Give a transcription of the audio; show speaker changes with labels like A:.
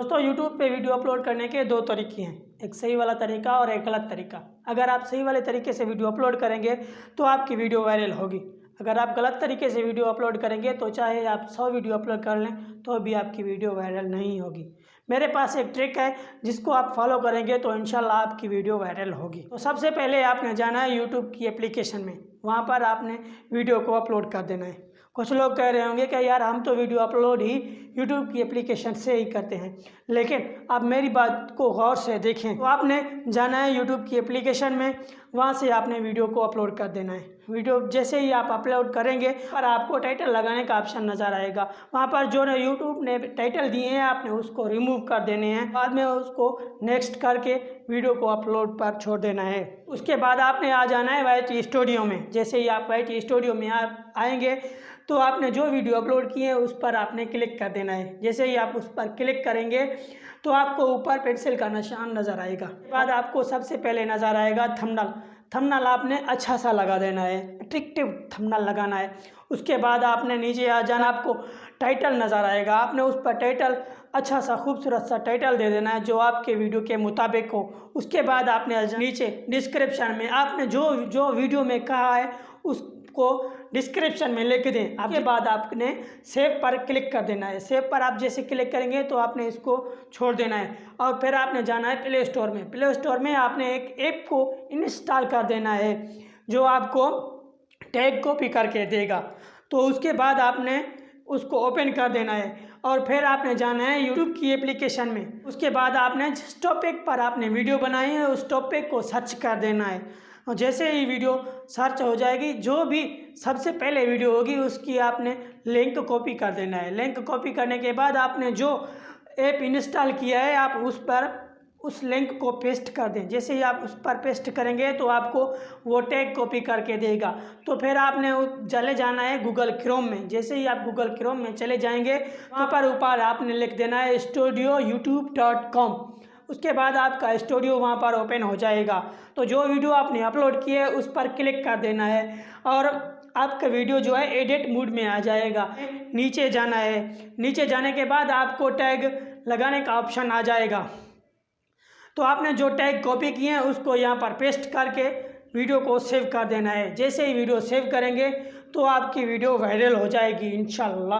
A: दोस्तों यूट्यूब पे video upload करने के दो तरीके हैं, एक सही वाला तरीका और एक गलत तरीका। अगर आप सही वाले तरीके से वीडियो अपलोड करेंगे तो आपकी वीडियो वायरल होगी। अगर आप गलत तरीके से वीडियो अपलोड करेंगे तो चाहे आप 100 वीडियो अपलोड कर लें तो भी आपकी वीडियो वायरल नहीं होगी। मेरे पास एक ट्रिक है जिसको आप फॉलो करेंगे तो इंशाल्लाह आपकी वीडियो वायरल होगी। तो सबसे पहले आपने जाना है यूट्यूब की एप्लीकेशन में, वहाँ पर आपने वीडियो को अपलोड कर देना है। कुछ लोग कह रहे होंगे कि यार हम तो वीडियो अपलोड ही यूट्यूब की एप्लीकेशन से ही करते हैं, लेकिन आप मेरी बात को गौर से देखें। तो आपने जाना है यूट्यूब की एप्लीकेशन में, वहाँ से आपने वीडियो को अपलोड कर देना है। वीडियो जैसे ही आप अपलोड करेंगे पर आपको टाइटल लगाने का ऑप्शन नज़र आएगा। वहाँ पर जो यूट्यूब ने टाइटल दिए हैं आपने उसको रिमूव कर देने हैं, बाद में उसको नेक्स्ट करके वीडियो को अपलोड पर छोड़ देना है। उसके बाद आपने आ जाना है वाईटी स्टूडियो में। जैसे ही आप वाईटी स्टूडियो में आएंगे तो आपने जो वीडियो अपलोड किए हैं उस पर आपने क्लिक कर देना है। जैसे ही आप उस पर क्लिक करेंगे तो आपको ऊपर पेंसिल का निशान नज़र आएगा। बाद आपको सबसे पहले नज़र आएगा थंबनेल। थंबनेल आपने अच्छा सा लगा देना है, अट्रैक्टिव थंबनेल लगाना है। उसके बाद आपने नीचे आ जाना, आपको टाइटल नज़र आएगा, आपने उस पर टाइटल अच्छा सा खूबसूरत सा टाइटल दे देना है जो आपके वीडियो के मुताबिक हो। उसके बाद आपने नीचे डिस्क्रिप्शन में आपने जो वीडियो में कहा है उसको डिस्क्रिप्शन में लिख दें। आपके बाद आपने सेव पर क्लिक कर देना है। सेव पर आप जैसे क्लिक करेंगे तो आपने इसको छोड़ देना है और फिर आपने जाना है प्ले स्टोर में। प्ले स्टोर में आपने एक ऐप को इंस्टॉल कर देना है जो आपको टैग कॉपी करके देगा। तो उसके बाद आपने उसको ओपन कर देना है और फिर आपने जाना है यूट्यूब की एप्लीकेशन में। उसके बाद आपने जिस टॉपिक पर आपने वीडियो बनाई है उस टॉपिक को सर्च कर देना है और जैसे ही वीडियो सर्च हो जाएगी, जो भी सबसे पहले वीडियो होगी उसकी आपने लिंक कॉपी कर देना है। लिंक कॉपी करने के बाद आपने जो ऐप इंस्टॉल किया है आप उस पर उस लिंक को पेस्ट कर दें। जैसे ही आप उस पर पेस्ट करेंगे तो आपको वो टैग कॉपी करके देगा। तो फिर आपने चले जाना है गूगल क्रोम में। जैसे ही आप गूगल क्रोम में चले जाएंगे वहाँ पर ऊपर आपने लिख देना है studioyoutube.com। उसके बाद आपका स्टूडियो वहाँ पर ओपन हो जाएगा। तो जो वीडियो आपने अपलोड किया है उस पर क्लिक कर देना है और आपका वीडियो जो है एडिट मोड में आ जाएगा। नीचे जाना है, नीचे जाने के बाद आपको टैग लगाने का ऑप्शन आ जाएगा। तो आपने जो टैग कॉपी किए हैं उसको यहाँ पर पेस्ट करके वीडियो को सेव कर देना है। जैसे ही वीडियो सेव करेंगे तो आपकी वीडियो वायरल हो जाएगी इंशाल्लाह।